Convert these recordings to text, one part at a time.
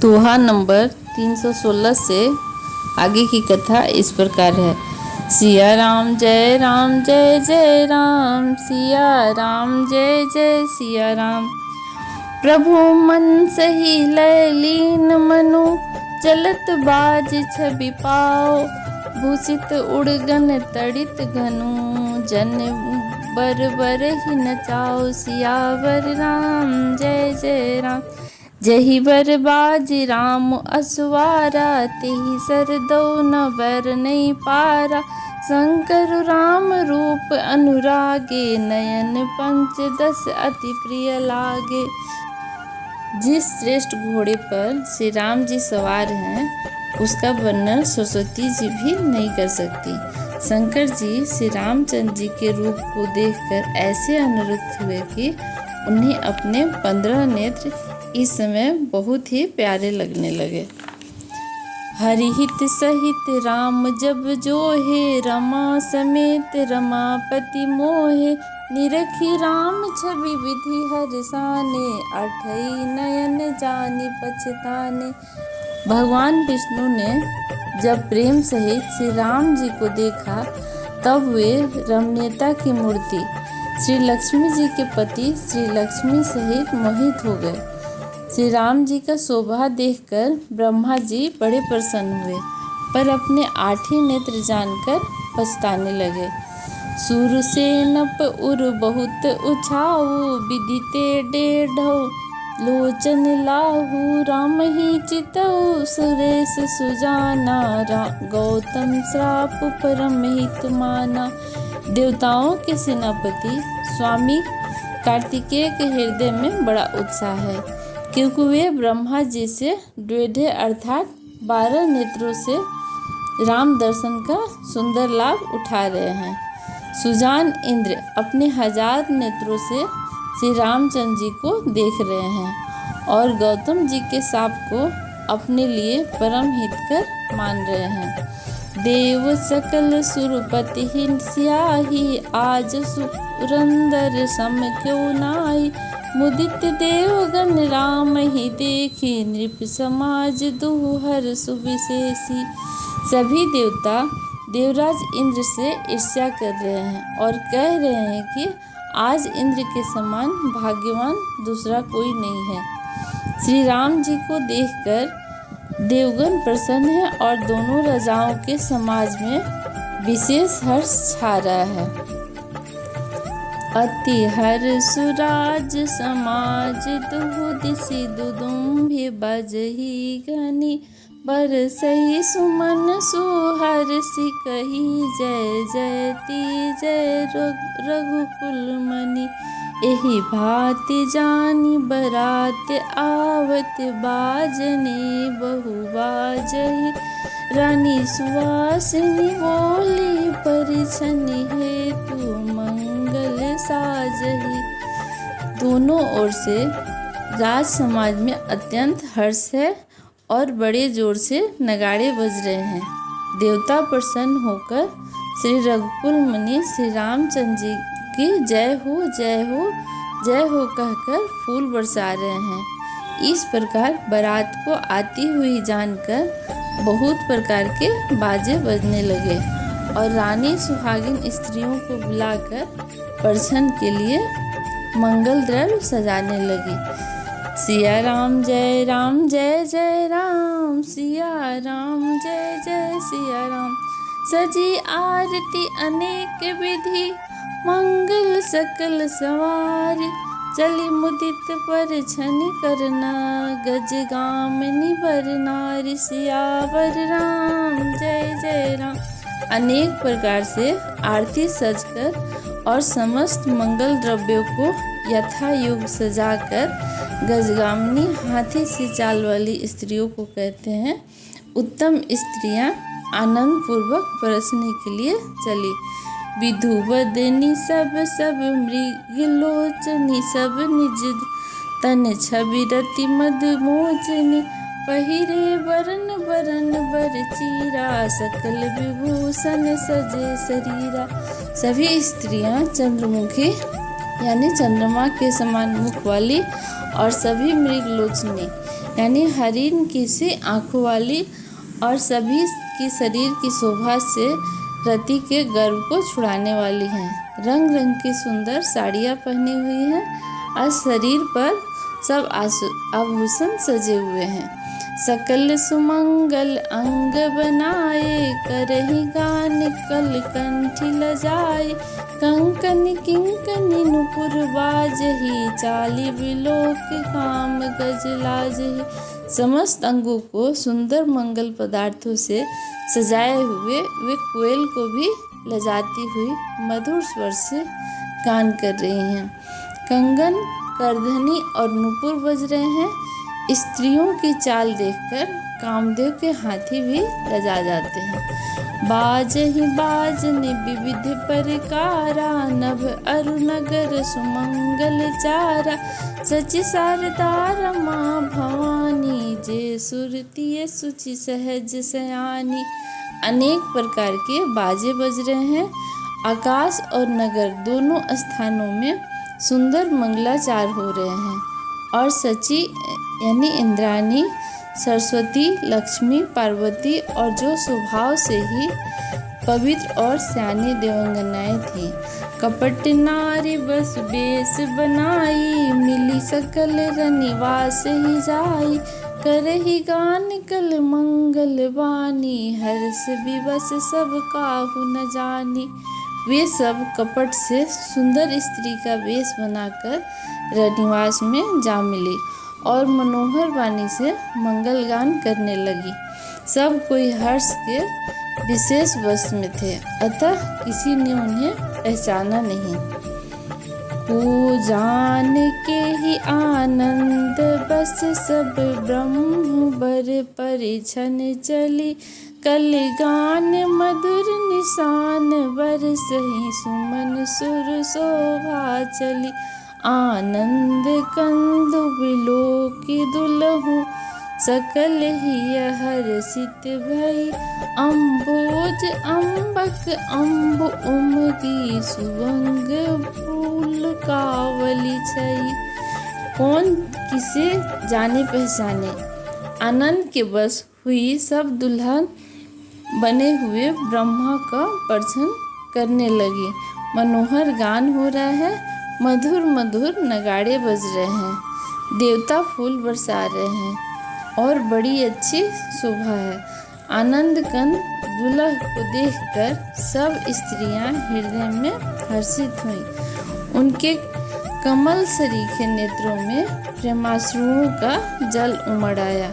दोहा number 316 से आगे की कथा इस प्रकार है। सिया राम जय जय राम, सिया राम जय जय सिया राम। प्रभु मन सही लय लीन मनु, चलत बाज छवि पाओ। भूषित उड़गन तड़ित घनु, जन बर ही नचाओ। सियावर राम जय राम, जही बर बाज राम असवारा। तेहि सर दो न बर नहीं पारा। शंकर राम रूप अनुरागे, नयन पंच दस अति प्रिय लागे। जिस श्रेष्ठ घोड़े पर श्री राम जी सवार हैं, उसका वर्णन सरस्वती जी भी नहीं कर सकती। शंकर जी श्री रामचंद्र जी के रूप को देखकर ऐसे अनुरक्त हुए कि उन्हें अपने 15 नेत्र इस समय बहुत ही प्यारे लगने लगे। हरिहित सहित राम जब जोहे, रमा समेत रमापति मोहे। निरखी राम छवि विधि हरसाने, अठई नयन जानि पछताने। भगवान विष्णु ने जब प्रेम सहित श्री राम जी को देखा, तब वे रमणीयता की मूर्ति श्री लक्ष्मी जी के पति श्री लक्ष्मी सहित मोहित हो गए। श्री राम जी का शोभा देखकर ब्रह्मा जी बड़े प्रसन्न हुए, पर अपने 8 नेत्र जानकर पछताने लगे। सूर से नप उर बहुत उछाऊ, विदिते डेढ़ो लोचन लाहू। राम ही चितऊ सुरेश सुजाना, गौतम श्राप परम हित माना। देवताओं के सेनापति स्वामी कार्तिकेय के हृदय में बड़ा उत्साह है, क्योंकि वे ब्रह्मा जी से 1.5 अर्थात 12 नेत्रों से राम दर्शन का सुंदर लाभ उठा रहे हैं। सुजान इंद्र अपने 1000 नेत्रों से श्री रामचंद्र जी को देख रहे हैं, और गौतम जी के शाप को अपने लिए परम हितकर मान रहे हैं। देव सकल सुरपति स्याही, आज सुरंदर सम क्यों नाई। मुदित देवगण राम ही देखी, नृप समाज दुहर सुविशेषी। सभी देवता देवराज इंद्र से ईर्ष्या कर रहे हैं और कह रहे हैं कि आज इंद्र के समान भाग्यवान दूसरा कोई नहीं है। श्री राम जी को देखकर देवगण प्रसन्न है और दोनों राजाओं के समाज में विशेष हर्ष छा रहा है। अति हर्ष सुराज समाज, दुहु दिसि दुदुम्भि बजहि गनि। बरसहि सुमन सुहर्षि, कही जय जयति जय रघुकुल मनि। एहि भांति जानि बरात आवत, बाजने बहु बाजहि। रानी सुवासिनी बोली, परिछनि हेतु मंगल साजहि। दोनों ओर से राज समाज में अत्यंत हर्ष है और बड़े जोर से नगाड़े बज रहे हैं। देवता प्रसन्न होकर श्री रघुकुल मुनि श्री रामचंद्र जी की जय हो जय हो जय हो कहकर फूल बरसा रहे हैं। इस प्रकार बारात को आती हुई जानकर बहुत प्रकार के बाजे बजने लगे, और रानी सुहागिन स्त्रियों को बुलाकर परिछन के लिए मंगल द्रव्य सजाने लगी। सिया राम जय जय राम, सिया राम जय जय सिया राम। सजी आरती अनेक विधि, मंगल सकल सवार। चली मुदित परिछन करना, गजगामिनी बर नारी। सियावर राम जय राम। अनेक प्रकार से आरती सजकर और समस्त मंगल द्रव्यों को यथा योग सजाकर गजगामिनी हाथी सी चाल वाली स्त्रियों को कहते हैं। उत्तम स्त्रियां आनंद पूर्वक परसने के लिए चली। विधुवदनी सब मृगलोचनी, सब निज तन छवि रति मदमोचनी। पहिरे वरन बर चीरा, सकल विभूषण सजे शरीरा। सभी स्त्रियां चंद्रमुखी यानी चंद्रमा के समान मुख वाली और सभी मृगलोचनी यानी हरिण की सी आँखों वाली और सभी की शरीर की शोभा से रति के गर्व को छुड़ाने वाली हैं। रंग रंग की सुंदर साड़ियाँ पहनी हुई हैं और शरीर पर सब आभूषण सजे हुए हैं। सकल सुमंगल अंग बनाए, करहि गान कल कंठी लजाए। कंकन किंकनी नुपुर बाजहि, चाली बिलोक काम गज लाजहि। समस्त अंगों को सुंदर मंगल पदार्थों से सजाए हुए वे कोयल को भी लजाती हुई मधुर स्वर से गान कर रही हैं। कंगन, करधनी और नुपुर बज रहे हैं। स्त्रियों की चाल देखकर कामदेव के हाथी भी लजा जाते हैं। बाजहि बाजने विविध प्रकारा, नभ अरु नगर सुमंगल चारा। सचि शारदा रमा भवानी, जे सुरती सुचि सहज सयानी। अनेक प्रकार के बाजे बज रहे हैं। आकाश और नगर दोनों स्थानों में सुंदर मंगलाचार हो रहे हैं और सची यानी इंद्राणी, सरस्वती, लक्ष्मी, पार्वती और जो स्वभाव से ही पवित्र और सयानी देवंगनाएं थीं, कपट नारी बस बेस बनाई। मिली सकल रनिवास ही जाई, करहि गान कल मंगल वानी। हर्ष विवश सब काहू न जानी। वे सब कपट से सुंदर स्त्री का वेश बनाकर रनिवास में जा मिली और मनोहर वाणी से मंगल गान करने लगी। सब कोई हर्ष के विशेष वश में थे, अतः किसी ने उन्हें पहचाना नहीं। को जान के ही आनंद बस सब ब्रह्म बर परिछन चली। कल गान मधुर निशान बरसहि, सुमन सुर शोभा चली। आनंद कंदु बिलोकी दुलहु, सकल ही हर्षित भई। अम्बोज अम्बक अम्ब उमगी, सुवंग फूल कावली छई। कौन किसे जाने पहचाने। आनंद के बस हुई सब दुल्हन बने हुए ब्रह्मा का प्रदर्शन करने लगी। मनोहर गान हो रहा है, मधुर मधुर नगाड़े बज रहे हैं, देवता फूल बरसा रहे हैं और बड़ी अच्छी शोभा है। आनंद कंद दुल्हा को देखकर सब स्त्रियां हृदय में हर्षित हुईं। उनके कमल सरीखे नेत्रों में प्रेमाश्रुओं का जल उमड़ आया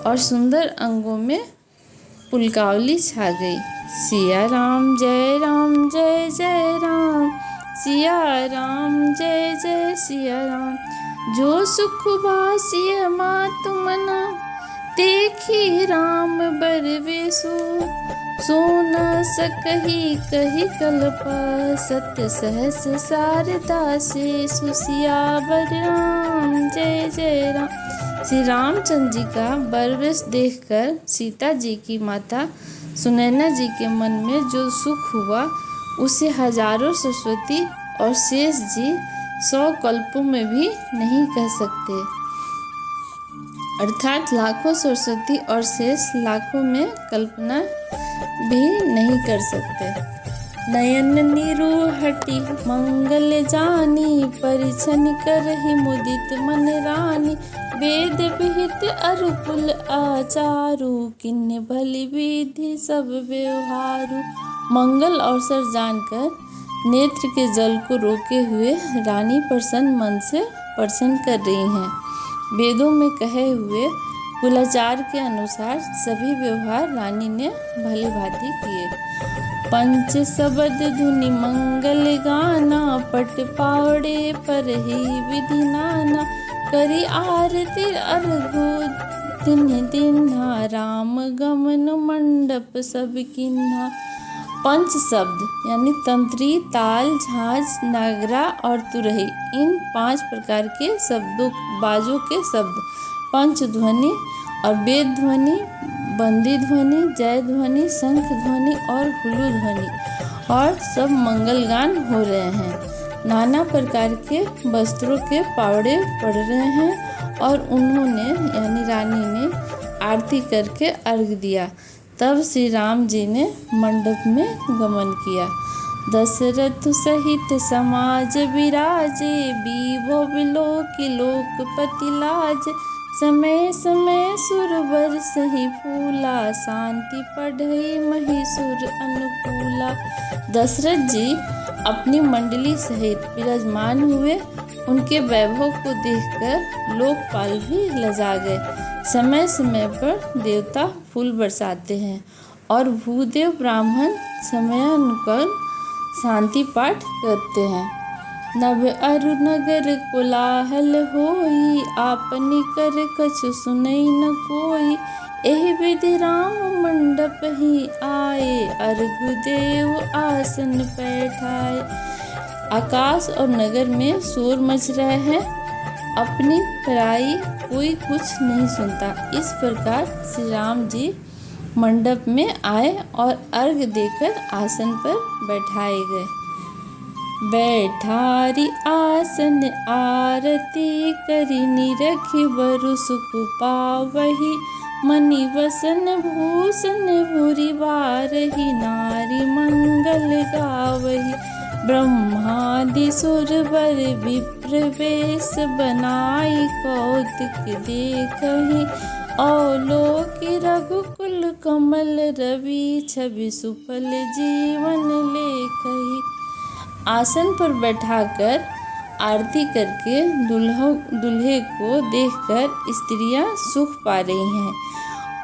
और सुंदर अंगों में पुलकावली छा गई। सिया राम जय जय राम, सिया राम जय जय सिया राम। जो सुख बासिय मात मना, देखी राम बर बेसु। सो न सकहि कहि कल्प, सत्य सहस शारदा से सुसियावर राम जय जय राम। श्री रामचंद्र जी का बरवेश देखकर सीता जी की माता सुनैना जी के मन में जो सुख हुआ उसे हजारों सरस्वती और शेष जी 100 कल्पों में भी नहीं कह सकते। अर्थात लाखों सरस्वती और शेष लाखों में कल्पना भी नहीं कर सकते। नयन निरूहटी मंगल जानी, परिछन करहि मुदित मन रानी। वेद विहित अरुकुल आचारु, किन्ने भली विधि सब व्यवहारु। मंगल अवसर जानकर नेत्र के जल को रोके हुए रानी प्रसन्न मन से प्रसन्न कर रही हैं। वेदों में कहे हुए कुलाचार के अनुसार सभी व्यवहार रानी ने भली भांति किए। पंच शब्द धुनि मंगल गाना, पट पावड़े पर ही विधि नाना। करी आरती अर्घो दिन दिन्हा, राम गमन मंडप सब किन्हा। पंच शब्द यानी तंत्री, ताल, झांझ, नागरा और तुरही, इन 5 प्रकार के शब्दों बाजों के शब्द, पंच ध्वनि और वेद ध्वनि, बंदी ध्वनि, जय ध्वनि, शंख ध्वनि और हुलू ध्वनि और सब मंगल गान हो रहे हैं। नाना प्रकार के वस्त्रों के पावड़े पड़ रहे हैं और उन्होंने यानी रानी ने आरती करके अर्घ दिया। तब श्री राम जी ने मंडप में गमन किया। दशरथ सहित समाज विराजे, बीभो बिलोक लोकपति लाज। समय समय सुरवर सही फूला, शांति पढ़ई महिसुर अनुकूला। दशरथ जी अपनी मंडली सहित विराजमान हुए। उनके वैभव को देखकर लोकपाल भी लजा गए। समय समय पर देवता फूल बरसाते हैं और भूदेव ब्राह्मण समयानुकूल शांति पाठ करते हैं। नभ अरु नगर कोलाहल होई, आपनी कर कछु सुनई न कोई। एहि विधि राम मंडप ही आए, अर्घ देव आसन बैठाए। आकाश और नगर में शोर मच रहे हैं, अपनी पराई कोई कुछ नहीं सुनता। इस प्रकार श्री राम जी मंडप में आए और अर्घ देकर आसन पर बैठाए गए। बैठारी आसन आरती करी, निरखि बरु सुख पावही। मणि वसन भूषण भूरि बारही, नारी मंगल गावही। ब्रह्मादि सुरवर विप्र वेश बनाई, कौतुक देखहि। अवलोकि रघुकुल कमल रवि, छवि सुफल जीवन लेखहि। आसन पर बैठाकर आरती करके दूल्हे को देखकर स्त्रियां सुख पा रही हैं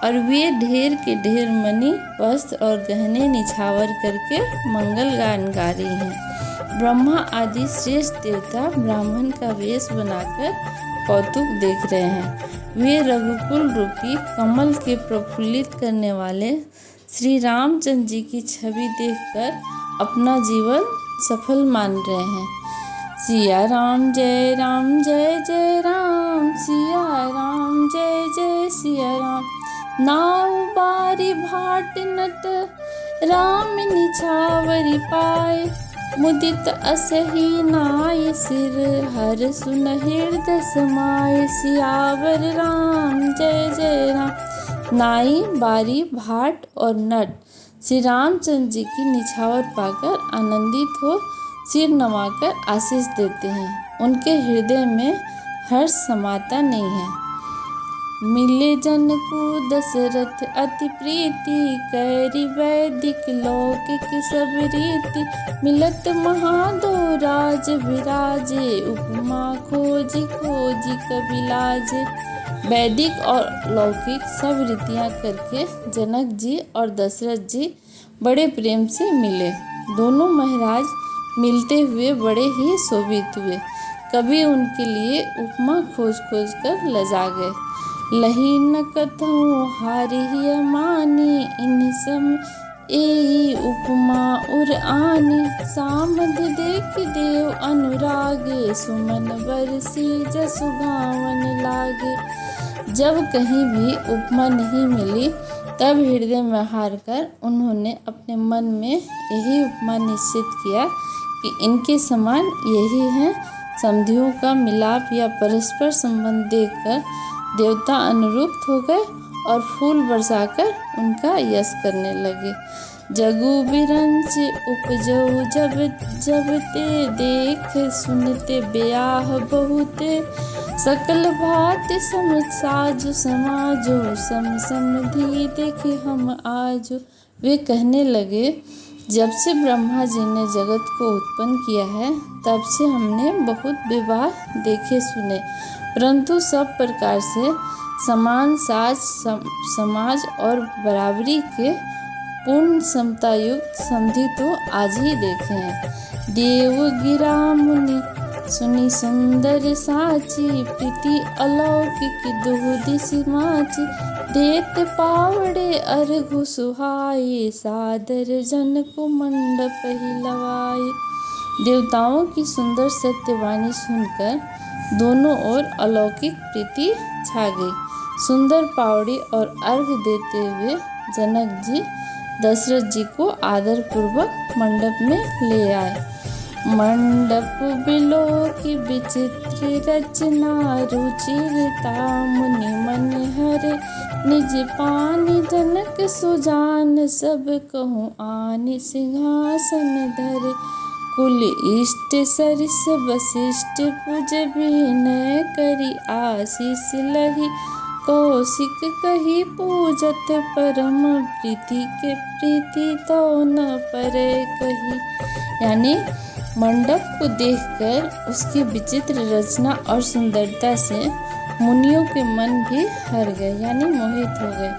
और वे ढेर के ढेर मणि वस्त्र और गहने निछावर करके मंगल गान गा रही हैं। ब्रह्मा आदि श्रेष्ठ देवता ब्राह्मण का वेश बनाकर कौतुक देख रहे हैं। वे रघुकुल रूपी कमल के प्रफुल्लित करने वाले श्री रामचंद्र जी की छवि देखकर अपना जीवन सफल मान रहे हैं। सिया राम जय जय राम, सिया राम जय सिया राम। नाव बारी भाट नट, राम निछावरी पाए। मुदित असही नाय सिर, हर सुन हृदय समाए। सियावर राम जय राम। नाई बारी भाट और नट श्री रामचंद्र जी की निछावर पाकर आनंदित हो सिर नवाकर आशीष देते हैं। उनके हृदय में हर्ष समाता नहीं है। मिले जन को दशरथ अति प्रीति, कैरी वैदिक लौकिक सब रीति। मिलत महादो राज विराजे, उपमा खोजी खोजी कबिलाजे। वैदिक और लौकिक सब रीतियाँ करके जनक जी और दशरथ जी बड़े प्रेम से मिले। दोनों महाराज मिलते हुए बड़े ही शोभित हुए। कभी उनके लिए उपमा खोज खोज कर लजा गए। लही न कथऊ हारिय मानी, इन सम एई उपमा उर आनी। सामध देख देव अनुरागे, सुमन बरसी जसु गावन लागे। जब कहीं भी उपमा नहीं मिली तब हृदय में हार कर उन्होंने अपने मन में यही उपमा निश्चित किया कि इनके समान यही हैं। समधियों का मिलाप या परस्पर संबंध देखकर देवता अनुरूप हो गए और फूल बरसाकर उनका यश करने लगे। जगु बिरंच उपजऊ जब जब ते, देख सुनते ब्याह बहुते। सकल भांति समझ साजो समाजो, सम समधि देखे हम आजो। वे कहने लगे, जब से ब्रह्मा जी ने जगत को उत्पन्न किया है तब से हमने बहुत विवाह देखे सुने, परंतु सब प्रकार से समान समाज और बराबरी के पूर्ण समता युक्त समधि तो आज ही देखे हैं। देव गिरा मुनि सुनी सुंदर साची, प्रीति अलौकिक दुहुदिस माची। देत पावड़े अर्घु सुहाए, सादर जन को मंडप ही लवाए। देवताओं की सुंदर सत्यवाणी सुनकर दोनों ओर अलौकिक प्रीति छा गई। सुंदर पावड़ी और अर्घ देते हुए जनक जी दशरथ जी को आदर पूर्वक मंडप में ले आए। मंडप बिलो की विचित्र रचना, रुचिरता मुनि मन हरे, निज पानी जनक सुजान, सब कहूँ आनि सिंहासन धरे। कुल इष्ट सरिस वशिष्ठ पूज विनय करी, आशीष लही कौशिक कही पूजत, परम प्रीति के प्रीति तो न परे कही। यानी मंडप को देखकर उसकी विचित्र रचना और सुंदरता से मुनियों के मन भी हर गए, यानी मोहित हो गए।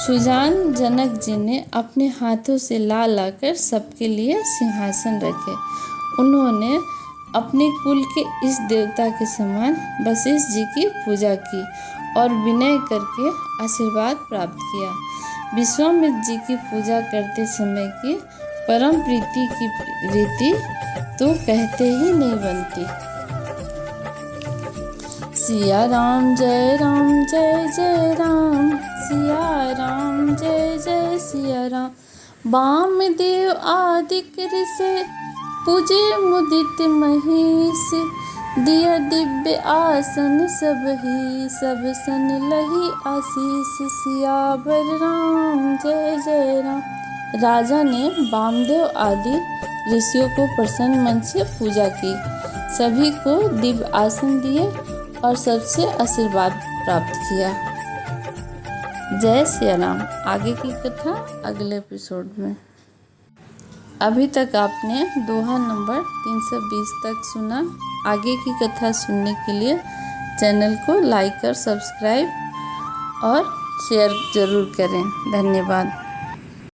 सुजान जनक जी ने अपने हाथों से ला लाकर सबके लिए सिंहासन रखे। उन्होंने अपने कुल के इस देवता के समान वशिष्ठ जी की पूजा की और विनय करके आशीर्वाद प्राप्त किया। विश्वामित्र जी की पूजा करते समय की परम प्रीति की रीति तो कहते ही नहीं बनती। सिया राम जय जय राम, सिया राम जय जय सिया राम। वामदेव आदि से पूजे मुदित महेश, दिया दिव्य आसन सब ही, सब सन लही आशीष, सियावर राम जय राम। राजा ने वामदेव आदि ऋषियों को प्रसन्न मन से पूजा की, सभी को दिव्य आसन दिए और सबसे आशीर्वाद प्राप्त किया। जय सिया राम। आगे की कथा अगले एपिसोड में। अभी तक आपने दोहा नंबर 320 तक सुना। आगे की कथा सुनने के लिए चैनल को लाइक और सब्सक्राइब और शेयर ज़रूर करें। धन्यवाद।